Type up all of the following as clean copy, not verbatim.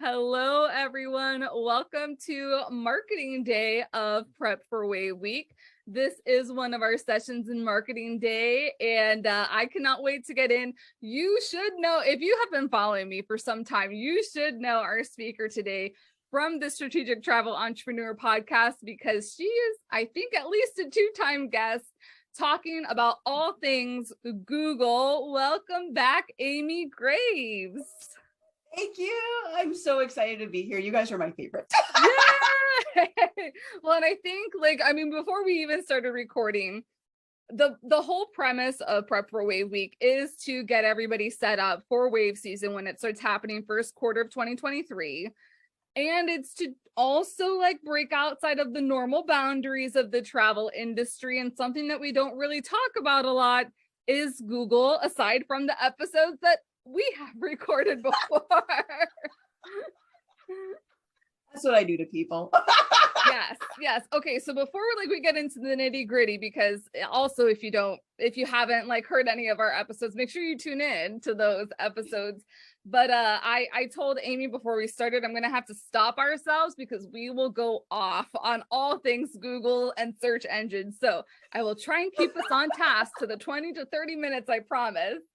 Hello, everyone. Welcome to Marketing Day of Prep for Wave Week. This is one of our sessions in Marketing Day, and I cannot wait to get in. You should know, if you have been following me for some time, you should know our speaker today from the Strategic Travel Entrepreneur podcast, because she is, I think, at least a two-time guest talking about all things Google. Welcome back, Amy Graves. Thank you. I'm so excited to be here. You guys are my favorite. Yeah. Well, and I think before we even started recording, the whole premise of Prep for Wave Week is to get everybody set up for wave season when it starts happening first quarter of 2023. And it's to also break outside of the normal boundaries of the travel industry. And something that we don't really talk about a lot is Google, aside from the episodes that we have recorded before. That's what I do to people. Yes. Okay, so before we get into the nitty gritty, because also if you haven't heard any of our episodes, make sure you tune in to those episodes. But I told Amy before we started, I'm gonna have to stop ourselves because we will go off on all things Google and search engines. So I will try and keep us on task to the 20 to 30 minutes I promised.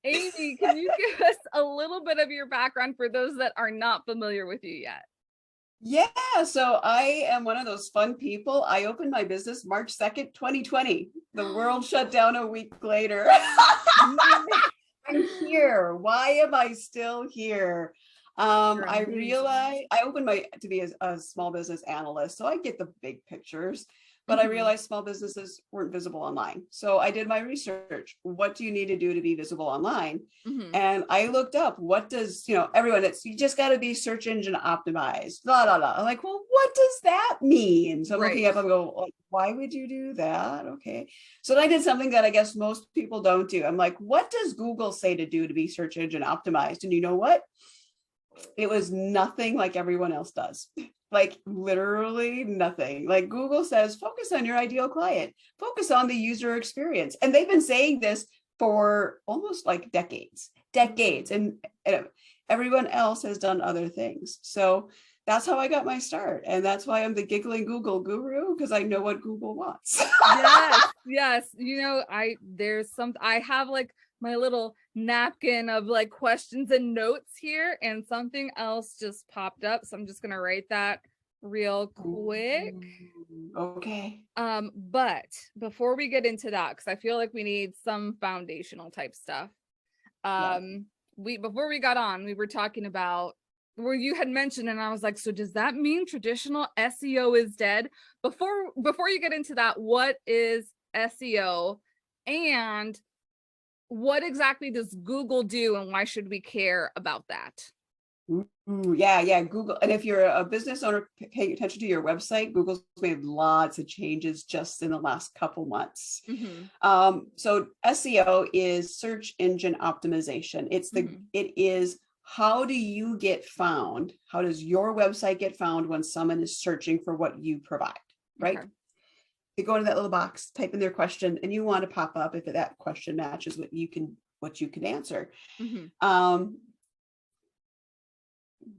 Amy, can you give us a little bit of your background for those that are not familiar with you yet? Yeah, so I am one of those fun people. I opened my business March 2nd, 2020. The world shut down a week later. I'm here. Why am I still here? I realized I opened to be a small business analyst, so I get the big pictures. But I realized small businesses weren't visible online. So I did my research. What do you need to do to be visible online? And I looked up, what does, everyone, you just got to be search engine optimized, blah, blah, blah. I'm like, well, what does that mean? So I'm looking up and go, why would you do that? Okay. So then I did something that I guess most people don't do. I'm like, what does Google say to do to be search engine optimized? And you know what? It was nothing like everyone else does. Literally nothing. Google says, focus on your ideal client, focus on the user experience. And they've been saying this for almost decades. And everyone else has done other things. So that's how I got my start. And that's why I'm the giggling Google guru, because I know what Google wants. Yes. I have my little napkin of questions and notes here, and something else just popped up. So I'm just going to write that real quick. Okay. But before we get into that, because I feel like we need some foundational type stuff. Before we got on, we were talking about where you had mentioned, and I was like, so does that mean traditional SEO is dead? Before you get into that, what is SEO, and what exactly does Google do, and why should we care about that? Yeah, Google. And if you're a business owner paying attention to your website, Google's made lots of changes just in the last couple months. So SEO is search engine optimization. It is, how do you get found? How does your website get found when someone is searching for what you provide, right? Okay. You go into that little box, type in their question, and you want to pop up if that question matches what you can answer.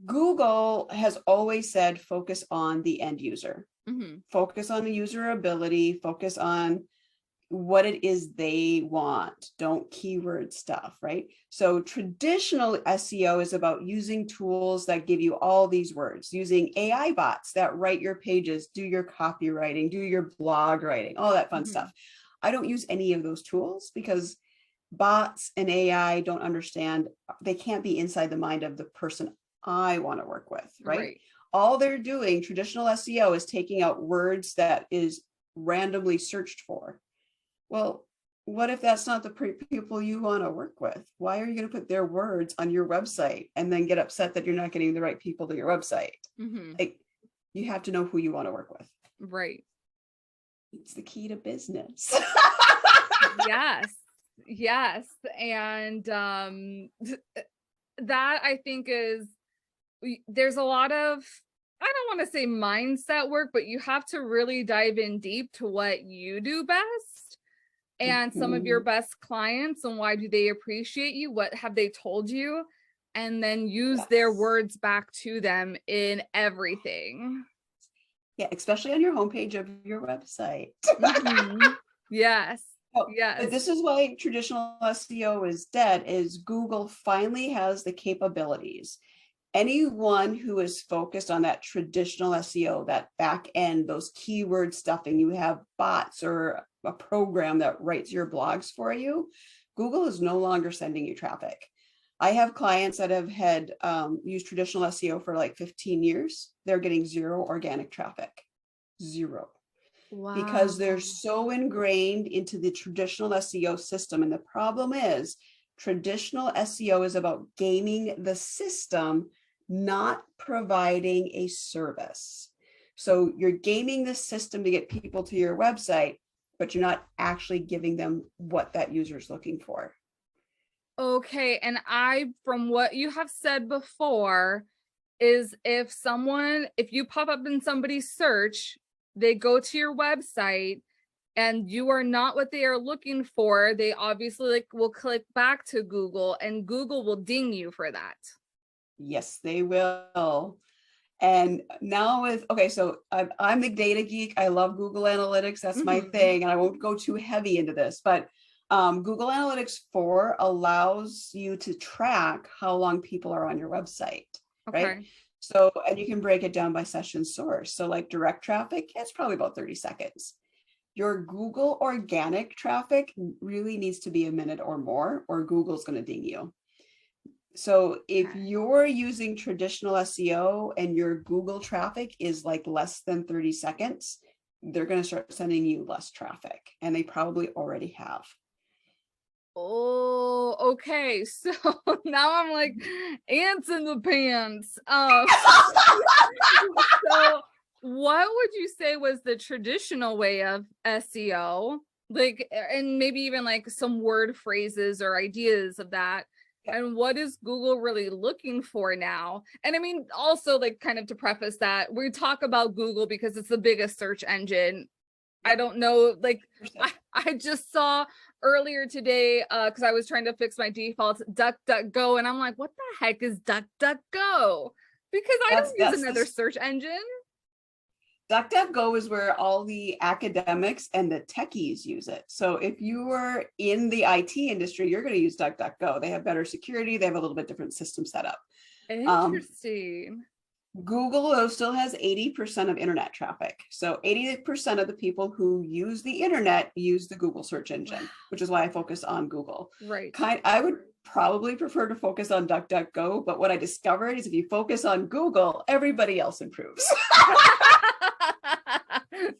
Google has always said, focus on the end user, focus on the user ability, focus on what it is they want. Don't keyword stuff, right? So traditional SEO is about using tools that give you all these words, using AI bots that write your pages, do your copywriting, do your blog writing, all that fun stuff. I don't use any of those tools because bots and AI don't understand. They can't be inside the mind of the person I want to work with, right? All they're doing, traditional SEO, is taking out words that is randomly searched for. Well, what if that's not the people you want to work with? Why are you going to put their words on your website and then get upset that you're not getting the right people to your website? You have to know who you want to work with. Right. It's the key to business. Yes. And that, I think, is, there's a lot of, I don't want to say mindset work, but you have to really dive in deep to what you do best and some of your best clients, and why do they appreciate you? What have they told you? and then use their words back to them in everything. Yeah, especially on your homepage of your website. Yes. Oh, Yes. but this is why traditional SEO is dead, is Google finally has the capabilities. Anyone who is focused on that traditional SEO, that back end, those keyword stuffing, you have bots or a program that writes your blogs for you, Google is no longer sending you traffic. I have clients that have had used traditional SEO for like 15 years. They're getting zero organic traffic, zero. Wow. Because they're so ingrained into the traditional SEO system. And the problem is traditional SEO is about gaming the system, not providing a service. So you're gaming the system to get people to your website, but you're not actually giving them what that user is looking for. Okay. And from what you have said before, is if you pop up in somebody's search, they go to your website and you are not what they are looking for, they obviously will click back to Google and Google will ding you for that. Yes, they will. And now so I'm the data geek. I love Google Analytics. That's my thing. And I won't go too heavy into this, but Google Analytics 4 allows you to track how long people are on your website, right? So, and you can break it down by session source. So like direct traffic, it's probably about 30 seconds. Your Google organic traffic really needs to be a minute or more, or Google's going to ding you. So if you're using traditional SEO and your Google traffic is like less than 30 seconds, they're going to start sending you less traffic, and they probably already have. Oh, okay. So now I'm like ants in the pants. So what would you say was the traditional way of SEO? Like, and maybe even like some word phrases or ideas of that. And what is Google really looking for now? And I mean, also like kind of to preface that, we talk about Google because it's the biggest search engine. I don't know, like I just saw earlier today, because I was trying to fix my defaults, DuckDuckGo, and I'm like, what the heck is DuckDuckGo? Because I don't use another search engine. DuckDuckGo is where all the academics and the techies use it. So if you are in the IT industry, you're going to use DuckDuckGo. They have better security. They have a little bit different system setup. Interesting. Google though still has 80% of internet traffic. So 80% of the people who use the internet use the Google search engine, which is why I focus on Google. Right. I would probably prefer to focus on DuckDuckGo, but what I discovered is if you focus on Google, everybody else improves.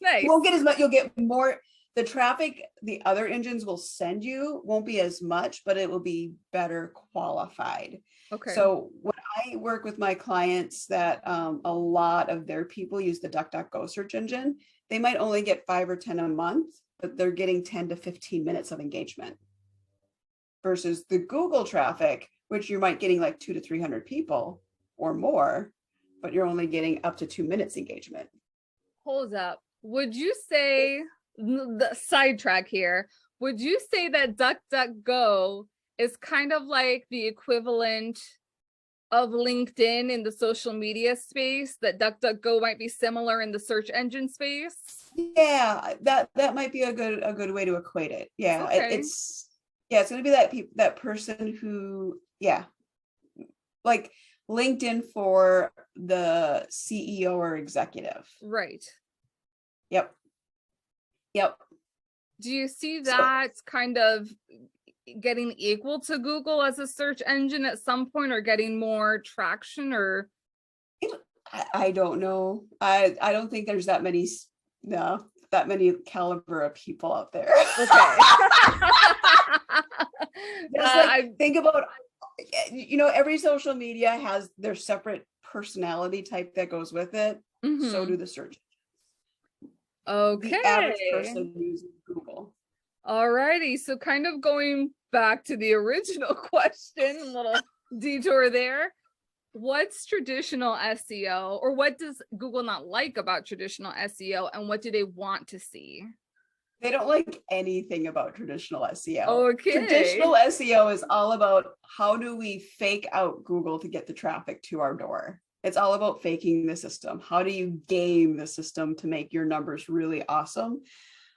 Nice. You won't get as much, you'll get more. The traffic the other engines will send you won't be as much, but it will be better qualified. Okay. So when I work with my clients that a lot of their people use the DuckDuckGo search engine, they might only get 5 or 10 a month, but they're getting 10 to 15 minutes of engagement. Versus the Google traffic, which you might getting like 200 to 300 people or more, but you're only getting up to 2 minutes engagement. Hold up. Would you say, the sidetrack here, would you say that DuckDuckGo is kind of like the equivalent of LinkedIn in the social media space, that DuckDuckGo might be similar in the search engine space? Yeah, that might be a good way to equate it. Yeah, okay. It's going to be that person who, like LinkedIn for the CEO or executive. Right. Yep. Do you see that kind of getting equal to Google as a search engine at some point, or getting more traction? Or I don't know. I don't think there's that many caliber of people out there. Okay. Just like think about, every social media has their separate personality type that goes with it. So do the search. Okay. The average person uses Google. Alrighty. So kind of going back to the original question, a little detour there. What's traditional SEO, or what does Google not like about traditional SEO, and what do they want to see? They don't like anything about traditional SEO. Okay. Traditional SEO is all about how do we fake out Google to get the traffic to our door. It's all about faking the system. How do you game the system to make your numbers really awesome?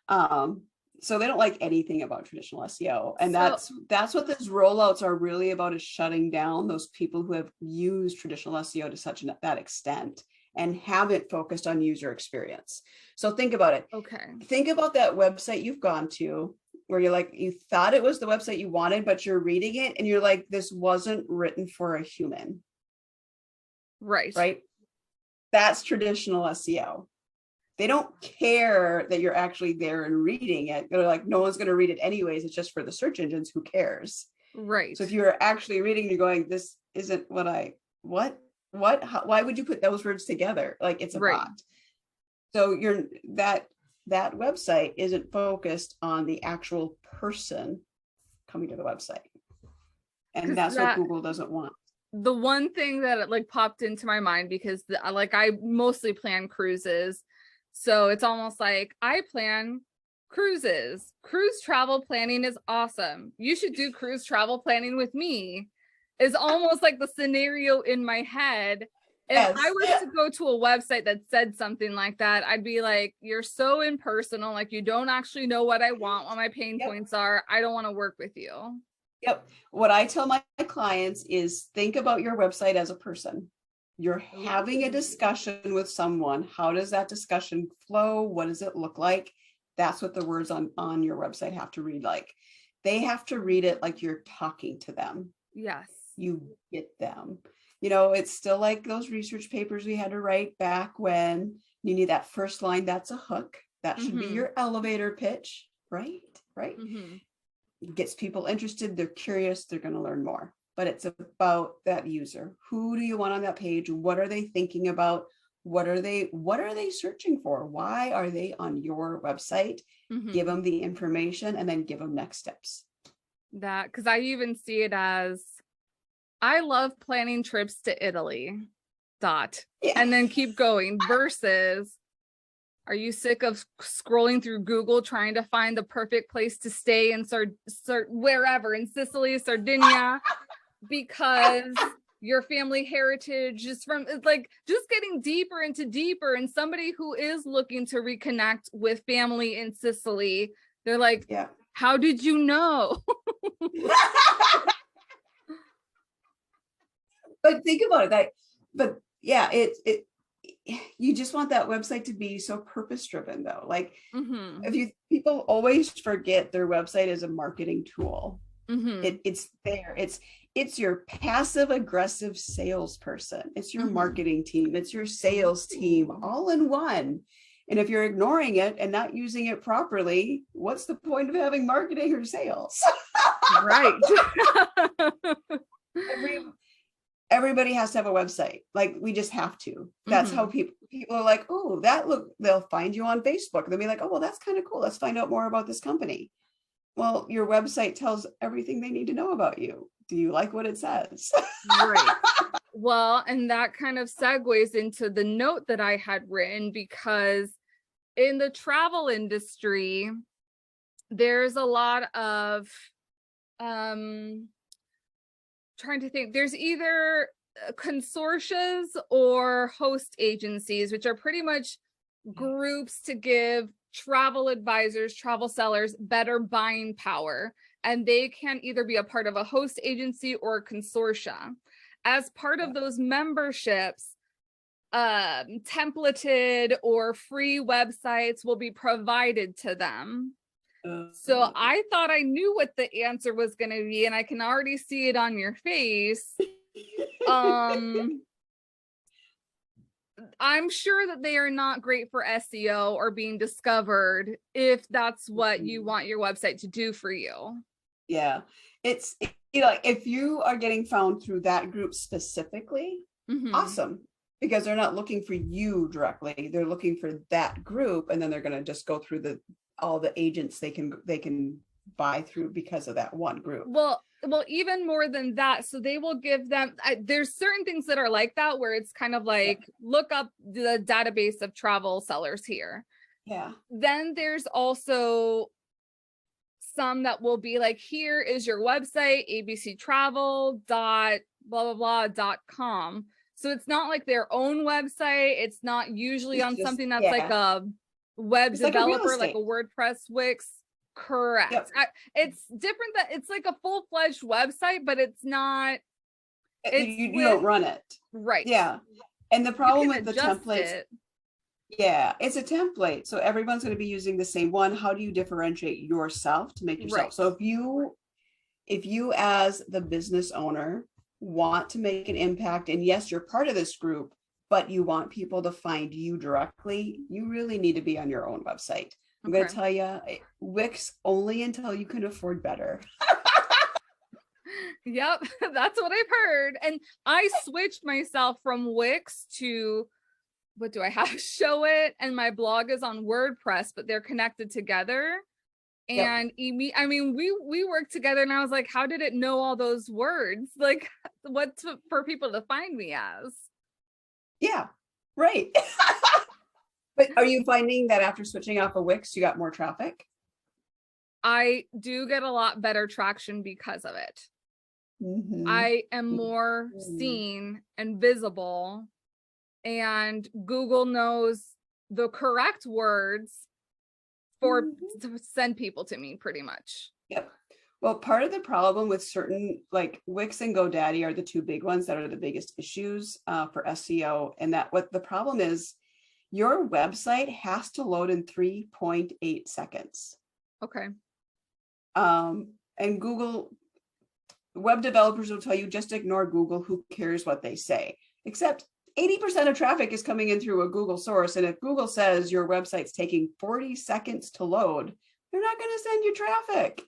So they don't like anything about traditional SEO. And that's what those rollouts are really about, is shutting down those people who have used traditional SEO to such that extent and haven't focused on user experience. So think about it. Okay. Think about that website you've gone to where you're like, you thought it was the website you wanted, but you're reading it and you're like, this wasn't written for a human. Right. Right. That's traditional SEO. They don't care that you're actually there and reading it. They're like, no one's going to read it anyways. It's just for the search engines. Who cares? Right. So if you're actually reading, you're going, this isn't what, why would you put those words together? Like, it's a bot. So that website isn't focused on the actual person coming to the website. And that's what Google doesn't want. The one thing that like popped into my mind, because like I mostly plan cruises. So it's almost like I plan cruises. Cruise travel planning is awesome. You should do cruise travel planning with me, is almost like the scenario in my head. If I was to go to a website that said something like that, I'd be like, you're so impersonal. Like, you don't actually know what I want, what my pain points are. I don't want to work with you. Yep. What I tell my clients is, think about your website as a person. You're having a discussion with someone. How does that discussion flow? What does it look like? That's what the words on your website have to read like. They have to read it like you're talking to them. Yes. You get them. You know, it's still like those research papers we had to write back when. You need that first line. That's a hook. That should be your elevator pitch, right? Right. It gets people interested. They're curious. They're going to learn more. But it's about that user. Who do you want on that page? What are they thinking about? What are they searching for? Why are they on your website? Give them the information and then give them next steps. That, because I even see it as, I love planning trips to Italy, and then keep going, versus, are you sick of scrolling through Google trying to find the perfect place to stay in wherever, in Sicily, Sardinia, because your family heritage is from, it's like just getting deeper and somebody who is looking to reconnect with family in Sicily, they're like, how did you know? But think about it, you just want that website to be so purpose driven though. Like, people always forget their website is a marketing tool. It's there. It's your passive aggressive salesperson. It's your marketing team. It's your sales team all in one. And if you're ignoring it and not using it properly, what's the point of having marketing or sales? Right. Everybody has to have a website. Like, we just have to. That's how people are like, oh, they'll find you on Facebook. They'll be like, oh, well, that's kind of cool. Let's find out more about this company. Well, your website tells everything they need to know about you. Do you like what it says? Right. Well, and that kind of segues into the note that I had written, because in the travel industry, there's a lot of trying to think, there's either consortias or host agencies, which are pretty much groups to give travel advisors, travel sellers better buying power. And they can either be a part of a host agency or a consortia. As part of those memberships, templated or free websites will be provided to them. So I thought I knew what the answer was going to be, and I can already see it on your face. I'm sure that they are not great for SEO or being discovered, if that's what you want your website to do for you. Yeah, it's, if you are getting found through that group specifically, awesome, because they're not looking for you directly. They're looking for that group, and then they're going to just go through all the agents they can buy through because of that one group. Well, even more than that. So they will give them, there's certain things that are like that, where it's kind of like, look up the database of travel sellers here. Yeah. Then there's also some that will be like, here is your website, abctravel.com. So it's not like their own website. It's not usually It's on just, something that's like yeah. a web It's like a real developer, like a estate. WordPress, Wix. Correct. Yep. It's different, that it's like a full-fledged website, but it's not, it's You with, don't run it. right. Yeah. And the You problem can with the adjust templates, it. yeah, it's a template. So everyone's going to be using the same one. How do you differentiate yourself to make yourself? Right. So if you as the business owner want to make an impact, and yes, you're part of this group, but you want people to find you directly, you really need to be on your own website. I'm going to tell you, Wix only until you can afford better. Yep, that's what I've heard. And I switched myself from Wix to, what do I have? Show It, and my blog is on WordPress, but they're connected together. Yep. And I mean, we worked together, and I was like, how did it know all those words? Like, what for people to find me as? Yeah, right. But are you finding that after switching off of Wix, you got more traffic? I do get a lot better traction because of it. Mm-hmm. I am more seen and visible, and Google knows the correct words for to send people to me, pretty much. Yep. Well, part of the problem with certain, like Wix and GoDaddy are the two big ones that are the biggest issues for SEO. And that what the problem is, your website has to load in 3.8 seconds. Okay. And Google web developers will tell you just ignore Google. Who cares what they say? Except 80% of traffic is coming in through a Google source. And if Google says your website's taking 40 seconds to load, they're not going to send you traffic.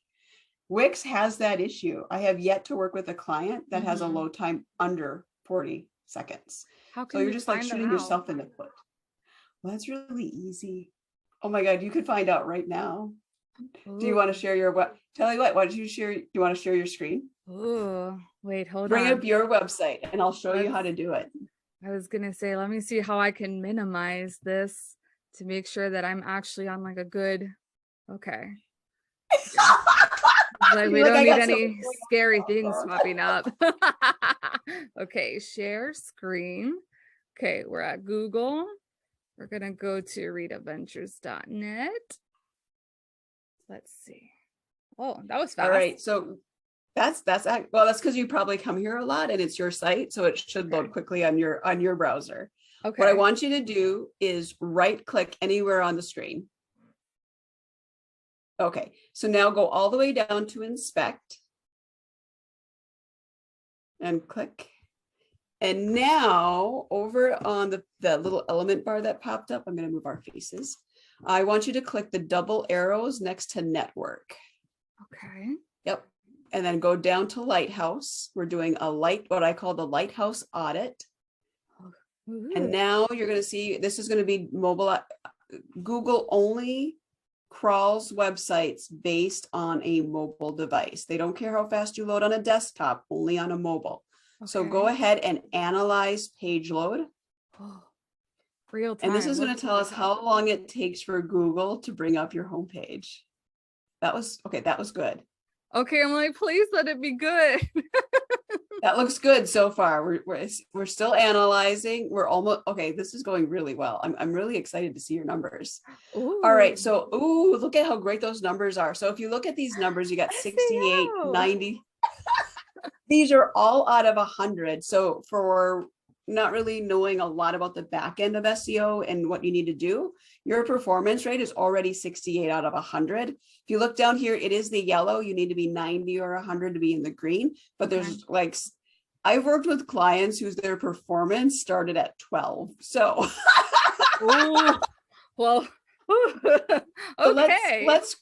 Wix has that issue. I have yet to work with a client that has a load time under 40 seconds. How can So you're you just like find shooting yourself in the foot. Well, that's really easy. Oh my God, you could find out right now. Ooh. Do you want to share your what? Tell you what, why don't you share? Do you want to share your screen? Oh, wait, hold on. Bring up your website and I'll show you how to do it. I was gonna say, let me see how I can minimize this to make sure that I'm actually on like a good, okay. Like we don't need any scary things popping up. Okay, share screen. Okay, we're at Google. We're gonna go to readadventures.net. Let's see. Oh, that was fast. All right, so that's because you probably come here a lot and it's your site, so it should load quickly on your browser. Okay. What I want you to do is right click anywhere on the screen. Okay, so now go all the way down to inspect and click. And now over on the little element bar that popped up, I'm going to move our faces. I want you to click the double arrows next to network. Okay. Yep. And then go down to Lighthouse. We're doing what I call the Lighthouse audit. Ooh. And now you're going to see, this is going to be mobile. Google only crawls websites based on a mobile device. They don't care how fast you load on a desktop, only on a mobile. Okay. So go ahead and analyze page load. Oh, real time. And this is going to tell us how long it takes for Google to bring up your homepage. That was good. Okay, I'm like, please let it be good. That looks good so far. We're still analyzing. We're almost okay. This is going really well. I'm really excited to see your numbers. Ooh. All right. So, look at how great those numbers are. So if you look at these numbers, you got 68, 90. These are all out of 100. So for not really knowing a lot about the back end of SEO and what you need to do, your performance rate is already 68 out of 100. If you look down here, it is the yellow. You need to be 90 or 100 to be in the green. But there's like, I've worked with clients whose their performance started at 12. So, well, okay. So let's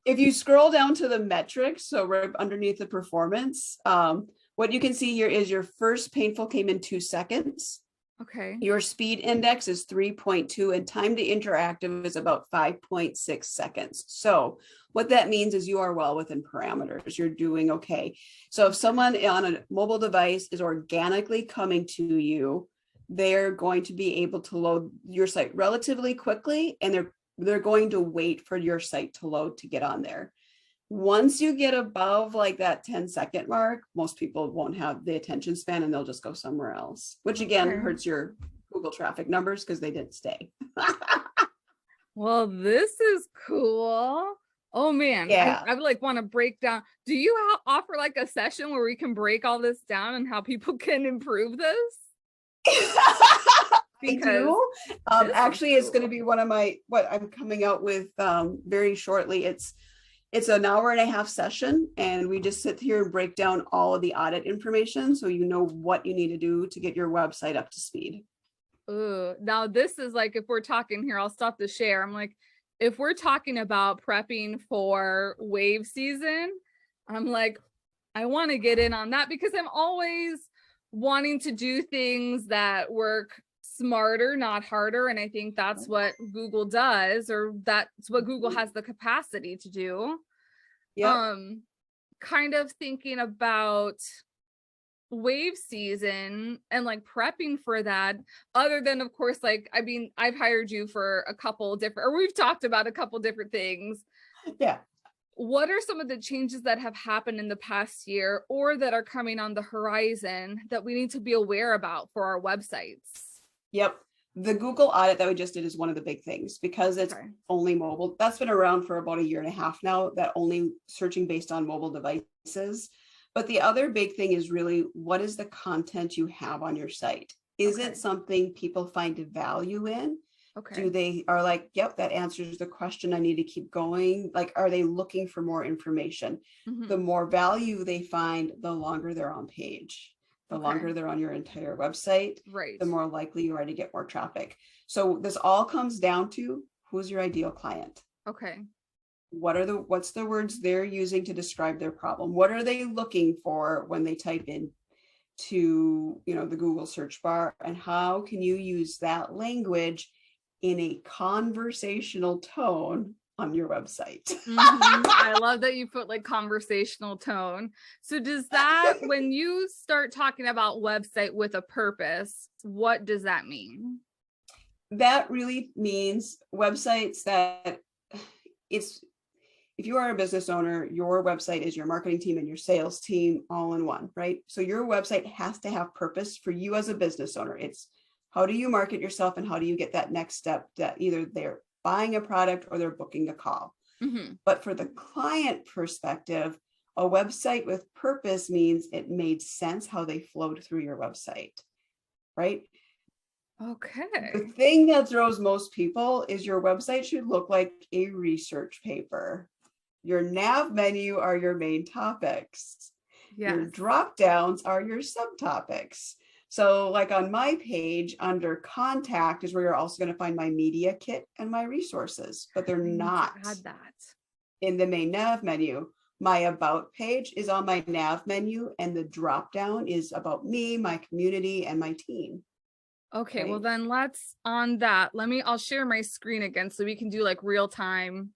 if you scroll down to the metrics, so right underneath the performance, what you can see here is your first painful came in 2 seconds. Okay. Your speed index is 3.2 and time to interactive is about 5.6 seconds. So what that means is you are well within parameters. You're doing okay. So if someone on a mobile device is organically coming to you, they're going to be able to load your site relatively quickly, and they're they're going to wait for your site to load to get on there. Once you get above like that 10-second mark, most people won't have the attention span and they'll just go somewhere else, which again hurts your Google traffic numbers because they didn't stay. Well, this is cool. Oh man, Yeah. I would like want to break down. Do you offer like a session where we can break all this down and how people can improve this? I do. Actually, it's going to be one of what I'm coming out with very shortly. It's an hour and a half session, and we just sit here and break down all of the audit information so you know what you need to do to get your website up to speed. Ooh, now this is like, if we're talking here, I'll stop to share. I'm like, if we're talking about prepping for wave season, I'm like, I want to get in on that because I'm always wanting to do things that work smarter, not harder. And I think that's what Google does, or that's what Google has the capacity to do. Yeah. Kind of thinking about wave season and like prepping for that, other than of course, like, I mean, I've hired you for a couple different, or we've talked about a couple different things. Yeah. What are some of the changes that have happened in the past year or that are coming on the horizon that we need to be aware about for our websites? Yep. The Google audit that we just did is one of the big things because it's only mobile. That's been around for about 1.5 years now, that only searching based on mobile devices. But the other big thing is really, what is the content you have on your site? Is it something people find value in? Do they are like, yep, that answers the question. I need to keep going. Like, are they looking for more information? The more value they find, the longer they're on page. The longer they're on your entire website, the more likely you are to get more traffic. So this all comes down to, who's your ideal client? What's the words they're using to describe their problem? What are they looking for when they type in to, the Google search bar? And how can you use that language in a conversational tone on your website? I love that you put like conversational tone. So does that, when you start talking about website with a purpose, what does that mean? That really means websites that if you are a business owner, your website is your marketing team and your sales team all in one, right? So your website has to have purpose for you as a business owner. It's how do you market yourself and how do you get that next step that either they're buying a product or they're booking a call. But for the client perspective, a website with purpose means it made sense how they flowed through your website, right? The thing that throws most people is your website should look like a research paper. Your nav menu are your main topics. Your drop downs are your subtopics. So like on my page under contact is where you're also going to find my media kit and my resources, but they're not in the main nav menu. My about page is on my nav menu and the drop down is about me, my community, and my team. Well then let's on that. I'll share my screen again so we can do like real time.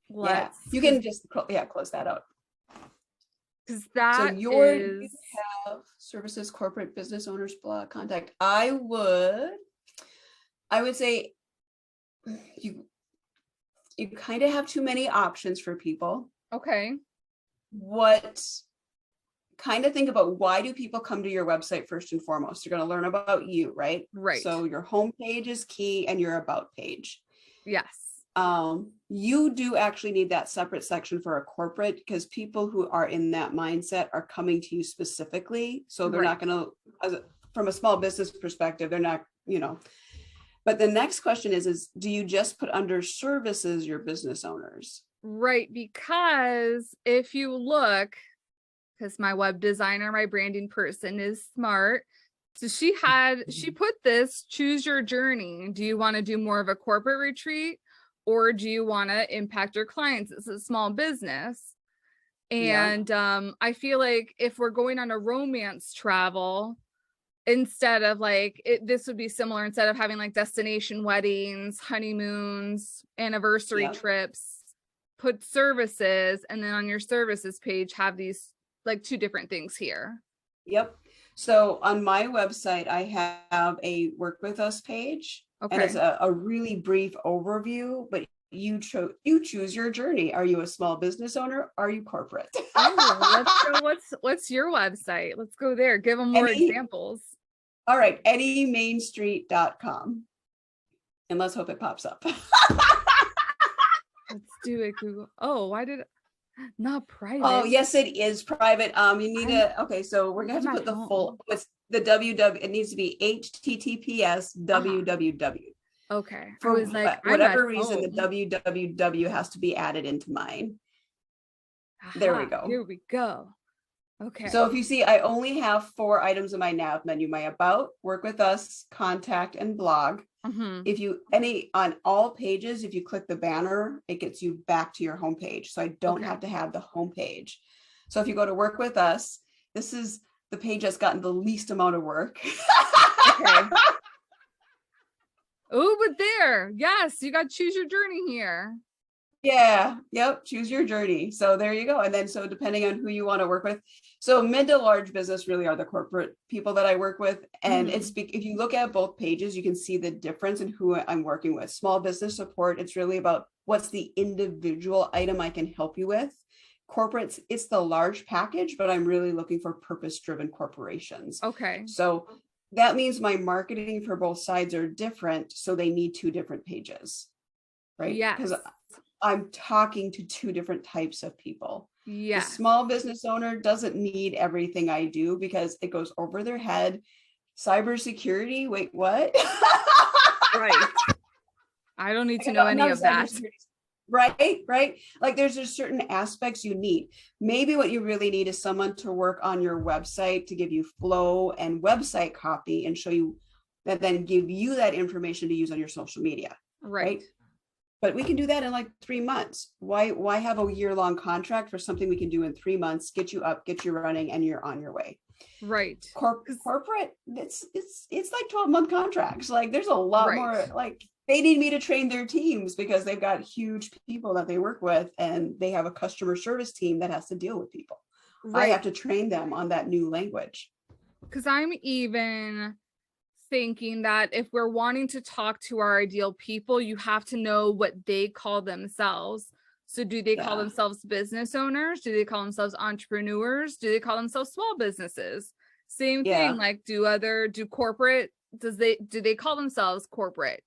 You can just close that out. Because that so you have services, corporate business owners, blog contact. I would say you kind of have too many options for people. Kind of think about, why do people come to your website first and foremost? They're going to learn about you, right? So your home page is key and your about page. You do actually need that separate section for a corporate, because people who are in that mindset are coming to you specifically. So they're not going to, from a small business perspective, they're not, but the next question is do you just put under services your business owners? Because if you look, because my web designer, my branding person is smart. So she put this, choose your journey. Do you want to do more of a corporate retreat, or do you want to impact your clients? It's a small business. And I feel like if we're going on a romance travel, instead of like this would be similar, instead of having like destination weddings, honeymoons, anniversary trips, put services, and then on your services page have these like two different things here. So on my website, I have a work with us page. And it's Okay. a really brief overview, but you choose your journey. Are you a small business owner? Are you corporate? Oh, let's go. What's your website? Let's go there. Give them more Any, examples. all right, EddieMainStreet.com. And let's hope it pops up. Let's do it, Google. Oh, why did not Oh, private? yes, it is private. You need to, okay, so we're gonna have I'm to at put the full, home. it's the www, it needs to be HTTPS Uh-huh. www. Okay. I For was like, I'm at whatever reason, the home. www has to be added into mine. There we Aha, go. here we go. So Okay. if you see, I only have 4 items in my nav menu: my about, work with us, contact, and blog. Mm-hmm. If you on all pages, if you click the banner, it gets you back to your homepage. So I don't Okay. have to have the homepage. So if you go to work with us, this is the page that's gotten the least amount of work. Okay. Oh, but there. Yes, you got to choose your journey here. Yeah, yep, choose your journey. So there you go. And then so depending on who you want to work with. So mid to large business really are the corporate people that I work with. And Mm-hmm. if you look at both pages, you can see the difference in who I'm working with. Small business support, it's really about what's the individual item I can help you with. Corporates, it's the large package, but I'm really looking for purpose-driven corporations. Okay. So that means my marketing for both sides are different. So they need 2 different pages, right? Because Yes. I'm talking to 2 different types of people. The Yes. small business owner doesn't need everything I do because it goes over their head. Cybersecurity, wait, what? Right. I don't need Like, to know I'm any not a of that. cybersecurity. Right. Like there's just certain aspects you need. Maybe what you really need is someone to work on your website to give you flow and website copy and show you that, then give you that information to use on your social media. Right. Right. But we can do that in like 3 months. Why have a year-long contract for something we can do in 3 months, get you up, get you running, and you're on your way? Right. Corporate, it's like 12-month contracts. Like there's a lot Right. more, like they need me to train their teams because they've got huge people that they work with and they have a customer service team that has to deal with people. I Right. have to train them on that new language. Because I'm even thinking that if we're wanting to talk to our ideal people, you have to know what they call themselves. So do they call Yeah. themselves business owners? Do they call themselves entrepreneurs? Do they call themselves small businesses? Same thing, Yeah. like do corporate, do they call themselves corporate?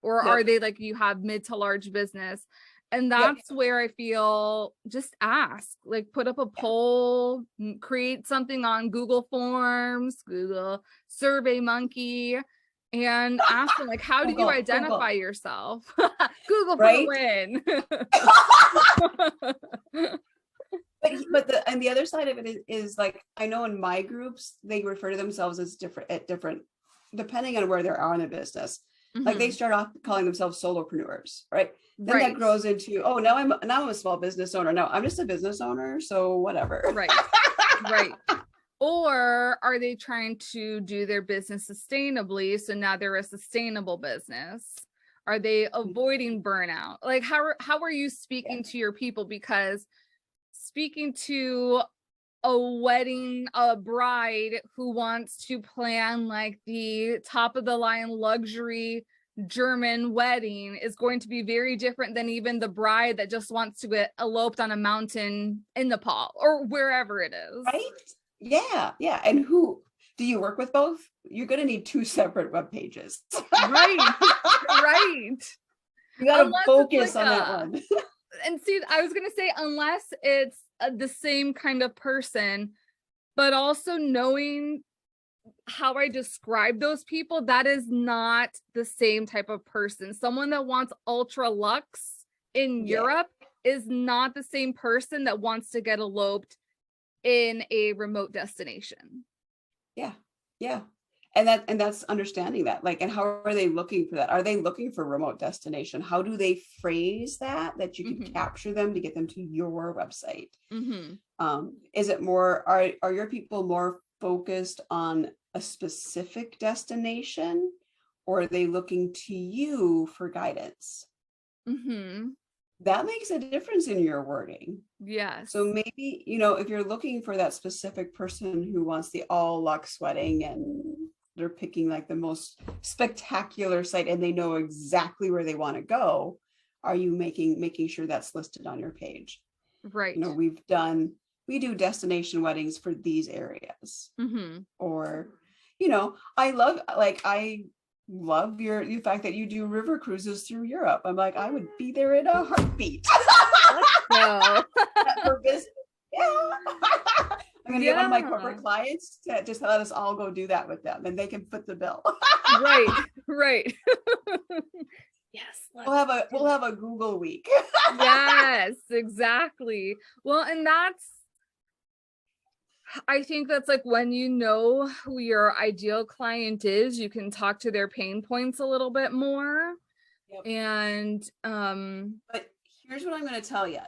Or are Yep. they like you have mid to large business? And Yep. that's where I feel just ask, like put up a poll, create something on Google Forms, Google Survey Monkey, and ask them like, how did you identify Google. yourself? Google for the Right. win. But the other side of it is like, I know in my groups they refer to themselves as different depending on where they are in the business. Like they Mhm. start off calling themselves solopreneurs, right? Then that Right, grows into, oh, now I'm a small business owner. No, I'm just a business owner, so whatever. right, right. Or are they trying to do their business sustainably? So now they're a sustainable business. Are they avoiding burnout? Like how are you Yeah. speaking to your people? Because speaking to a bride who wants to plan like the top of the line luxury German wedding is going to be very different than even the bride that just wants to get eloped on a mountain in Nepal or wherever it is. Right. Yeah. And who do you work with? Both? You're going to need 2 separate web pages. Right. Right. You got to Unless it's focus like on that one. and see, I was going to say, unless it's the same kind of person, but also knowing how I describe those people, that is not the same type of person. Someone that wants ultra luxe in Yeah. Europe is not the same person that wants to get eloped in a remote destination. Yeah. And that's understanding that. Like, and how are they looking for that? Are they looking for remote destination? How do they phrase that you can Mhm. capture them to get them to your website? Mhm. Is it more, are your people more focused on a specific destination, or are they looking to you for guidance? Mhm. That makes a difference in your wording. Yes. So maybe, if you're looking for that specific person who wants the all luxe wedding and they're picking like the most spectacular site and they know exactly where they want to go, are you making sure that's listed on your page? Right. You know, we do destination weddings for these areas. Or, you know, I love the fact that you do river cruises through Europe. I'm like, I would be there in a heartbeat. No. For business. Yeah. I'm gonna get one of my corporate clients to just let us all go do that with them, and they can foot the bill. Right. Yes. We'll have a Google week. Yes, exactly. Well, and I think that's like when you know who your ideal client is, you can talk to their pain points a little bit more. Yep. And but here's what I'm going to tell you.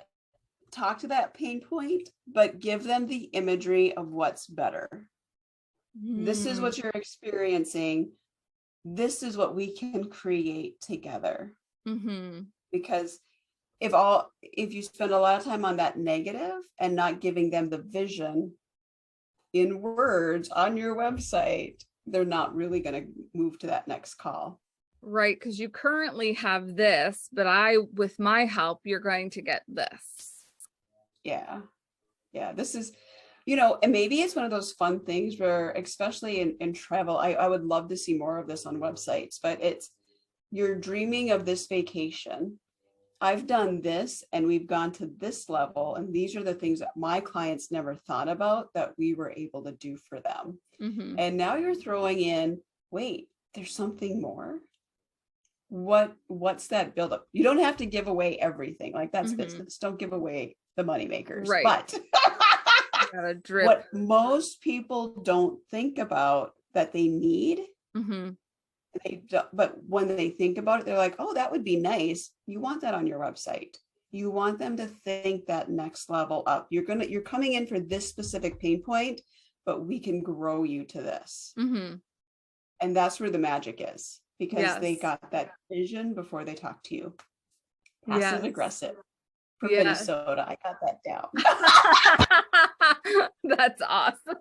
Talk to that pain point, but give them the imagery of what's better. This is what you're experiencing. This is what we can create together. Because if you spend a lot of time on that negative and not giving them the vision in words on your website, they're not really going to move to that next call. Right, because you currently have this, but with my help, you're going to get this. Yeah, this is, you know, and maybe it's one of those fun things where, especially in travel, I would love to see more of this on websites, but you're dreaming of this vacation. I've done this and we've gone to this level, and these are the things that my clients never thought about that we were able to do for them. And now you're throwing in, wait, there's something more. What's that buildup? You don't have to give away everything. Like, that's business. Don't give away the money makers. Right. But what most people don't think about that they need, but when they think about it, they're like, oh, that would be nice. You want that on your website. You want them to think that next level up. You're coming in for this specific pain point, but we can grow you to this. And that's where the magic is, because they got that vision before they talk to you. Passive aggressive. From Minnesota, I got that down. That's awesome.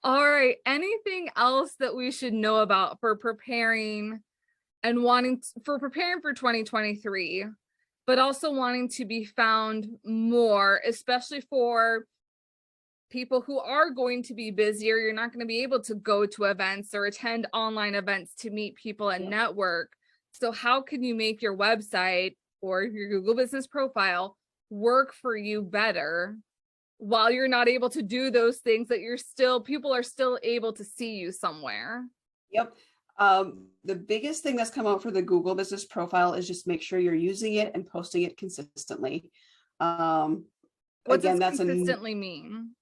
All right. Anything else that we should know about for preparing for 2023, but also wanting to be found more, especially for people who are going to be busier? You're not going to be able to go to events or attend online events to meet people and network. So how can you make your website or your Google business profile work for you better while you're not able to do those things that people are still able to see you somewhere? Yep. The biggest thing that's come out for the Google business profile is just make sure you're using it and posting it consistently. What does consistently mean?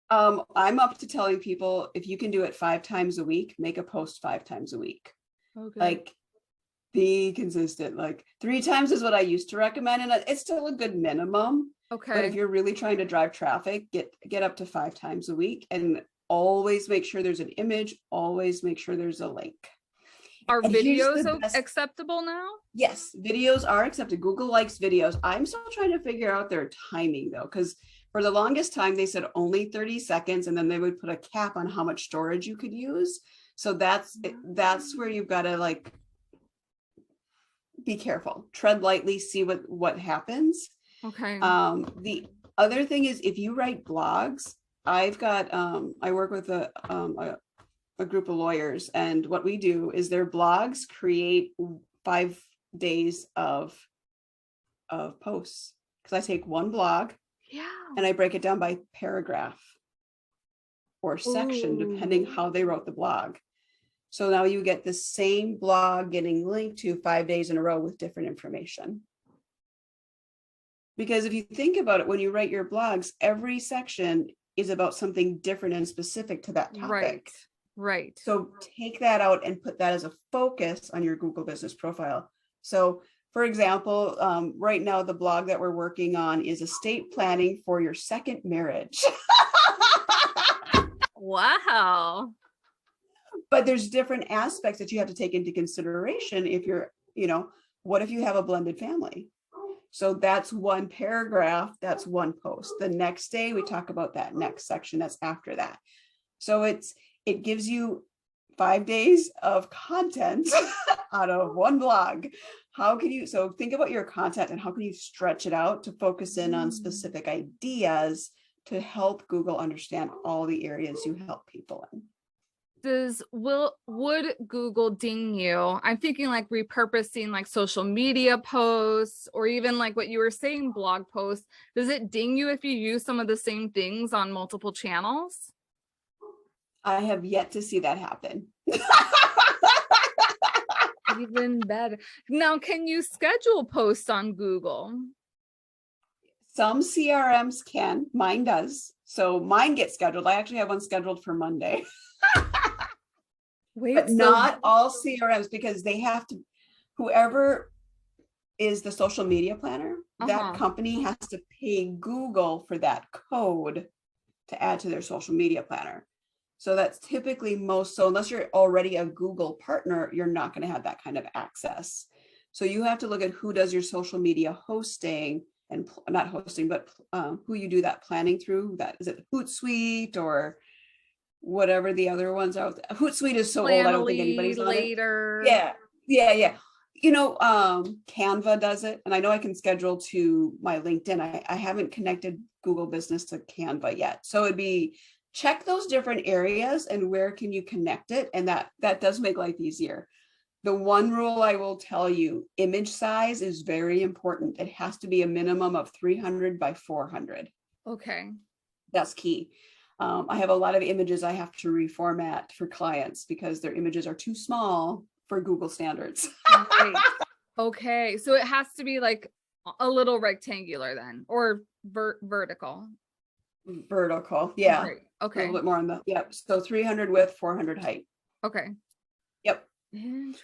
I'm up to telling people, if you can do it 5 times a week, make a post 5 times a week. Okay. Like, be consistent. Like 3 times is what I used to recommend, and it's still a good minimum. Okay. But if you're really trying to drive traffic, get up to 5 times a week, and always make sure there's an image. Always make sure there's a link. Are videos acceptable now? Yes, videos are accepted. Google likes videos. I'm still trying to figure out their timing though, because for the longest time they said only 30 seconds, and then they would put a cap on how much storage you could use. So that's where you've got to like be careful, tread lightly, see what happens. Okay. The other thing is, if you write blogs, I've got I work with a group of lawyers, and what we do is their blogs create 5 days of posts, because I take one blog and I break it down by paragraph or section, depending how they wrote the blog. So now you get the same blog getting linked to 5 days in a row with different information. Because if you think about it, when you write your blogs, every section is about something different and specific to that topic. Right. So take that out and put that as a focus on your Google business profile. So for example, right now, the blog that we're working on is estate planning for your second marriage. Wow. But there's different aspects that you have to take into consideration if you're, what if you have a blended family? So that's one paragraph, that's one post. The next day we talk about that next section that's after that. So it's it gives you 5 days of content out of one blog. How can you, so think about your content and how can you stretch it out to focus in on specific ideas to help Google understand all the areas you help people in. Would Google ding you? I'm thinking like repurposing like social media posts or even like what you were saying, blog posts. Does it ding you if you use some of the same things on multiple channels? I have yet to see that happen. Even better. Now, can you schedule posts on Google? Some CRMs can, mine does. So mine gets scheduled. I actually have one scheduled for Monday. Wait, but not all CRMs, because they have to, whoever is the social media planner, that company has to pay Google for that code to add to their social media planner. So that's typically most, so unless you're already a Google partner, you're not going to have that kind of access. So you have to look at who does your social media hosting and not hosting, but who you do that planning through. That is it Hootsuite or whatever the other ones are. Hootsuite is so old, I don't think anybody's on it. Yeah. You know, Canva does it, and I know I can schedule to my LinkedIn. I haven't connected Google Business to Canva yet, so it'd be check those different areas and where can you connect it, and that does make life easier. The one rule I will tell you, image size is very important. It has to be a minimum of 300 by 400. Okay. That's key. I have a lot of images I have to reformat for clients because their images are too small for Google standards. Right. Okay. So it has to be like a little rectangular then, or vertical. Vertical. Yeah. Right. Okay. A little bit more on the, yep. So 300 width, 400 height. Okay. Yep.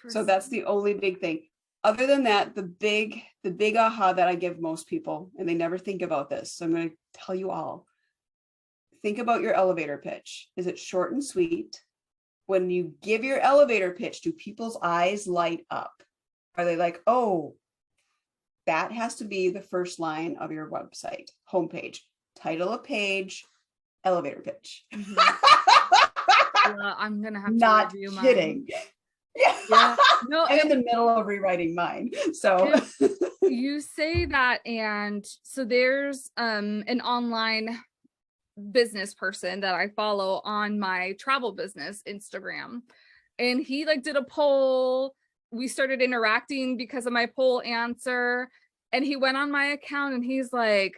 So that's the only big thing. Other than that, the big aha that I give most people, and they never think about this, so I'm going to tell you all. Think about your elevator pitch. Is it short and sweet? When you give your elevator pitch, do people's eyes light up? Are they like, oh, that has to be the first line of your website, homepage, title of page, elevator pitch. I'm going to have to not review kidding. Mine. Yeah. No, I'm in the middle of rewriting mine. So you say that, and so there's an online business person that I follow on my travel business Instagram, and he like did a poll. We started interacting because of my poll answer, and he went on my account and he's like,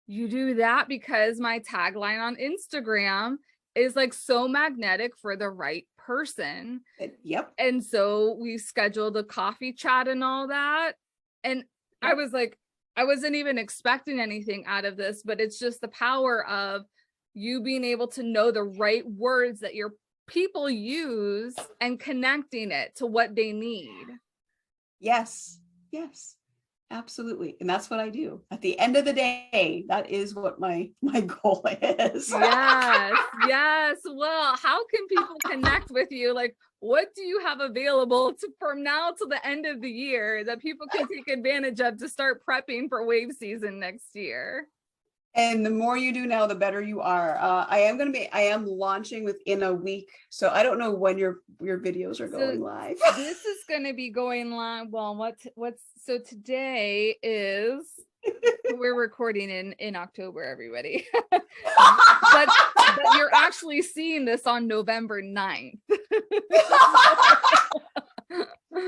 you do that because my tagline on Instagram is like so magnetic for the right person. Yep. And so we scheduled a coffee chat and all that. And yep. I was like, I wasn't even expecting anything out of this, but it's just the power of you being able to know the right words that your people use and connecting it to what they need. Yes. Absolutely. And that's what I do. At the end of the day, that is what my goal is. Yes. Well, how can people connect with you? Like, what do you have available from now to the end of the year that people can take advantage of to start prepping for wave season next year? And the more you do now, the better you are. I am launching within a week. So I don't know when your videos are going live. This is going to be going live. Well, so today is, we're recording in October, everybody. but you're actually seeing this on November 9th.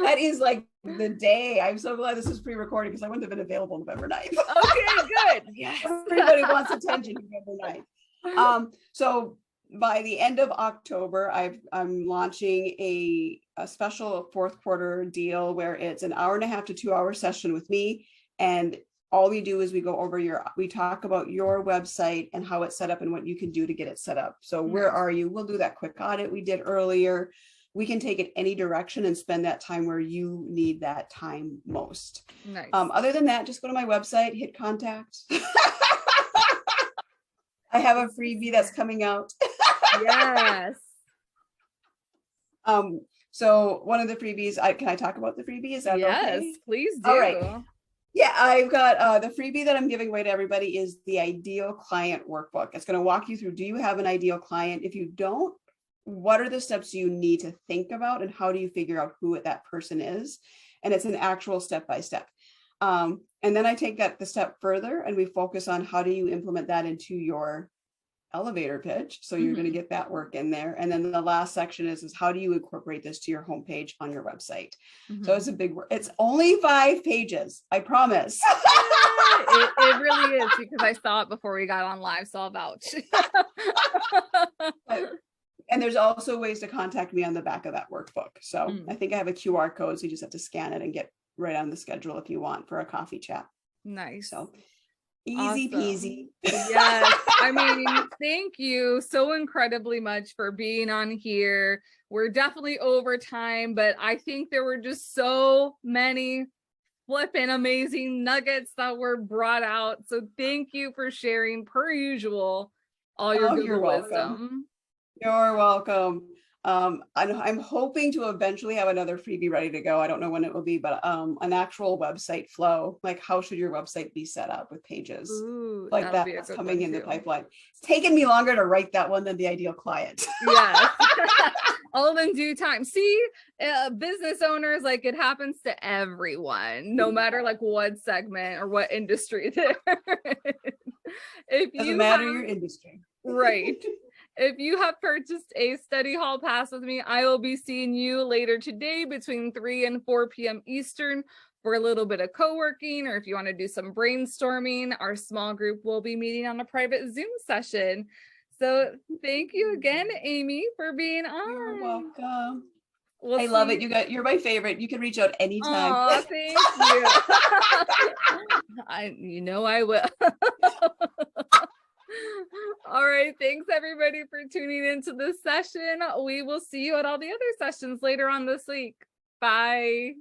That is like the day. I'm so glad this is pre-recorded because I wouldn't have been available November 9th. Okay, good. Yes. Everybody wants attention November 9th. So by the end of October, I'm launching a special fourth quarter deal where it's an 1.5 to 2 hour session with me. And all we do is we go over we talk about your website and how it's set up and what you can do to get it set up. So where are you? We'll do that quick audit we did earlier. We can take it any direction and spend that time where you need that time most. Nice. Other than that, just go to my website, hit contact. I have a freebie that's coming out. Yes. So one of the freebies, can I talk about the freebie? Is that yes, okay? Please do. All right. Yeah, I've got the freebie that I'm giving away to everybody is the Ideal Client Workbook. It's going to walk you through, do you have an ideal client? If you don't, what are the steps you need to think about, and how do you figure out who that person is? And it's an actual step by step. And then I take that the step further, and we focus on how do you implement that into your elevator pitch. So you're going to get that work in there. And then the last section is how do you incorporate this to your homepage on your website? So it's a big work. It's only 5 pages, I promise. It really is, because I saw it before we got on live, so I'll vouch. And there's also ways to contact me on the back of that workbook. So I think I have a QR code, so you just have to scan it and get right on the schedule if you want for a coffee chat. Nice. So easy peasy. Yes. I mean, thank you so incredibly much for being on here. We're definitely over time, but I think there were just so many flipping amazing nuggets that were brought out. So thank you for sharing, per usual, all your Google wisdom. You're welcome. I'm hoping to eventually have another freebie ready to go. I don't know when it will be, but an actual website flow, like how should your website be set up with pages? Ooh, like that's coming in the pipeline. It's taken me longer to write that one than the ideal client. Yes. All in due time. See, business owners, like it happens to everyone, no matter like what segment or what industry they're in. If doesn't matter your industry. Right. If you have purchased a study hall pass with me, I will be seeing you later today between 3 and 4 p.m. Eastern for a little bit of co-working, or if you want to do some brainstorming, our small group will be meeting on a private Zoom session. So thank you again, Amy, for being on. You're welcome. I love it. You're my favorite. You can reach out anytime. Oh, thank you. You know I will. All right. Thanks everybody for tuning into this session. We will see you at all the other sessions later on this week. Bye.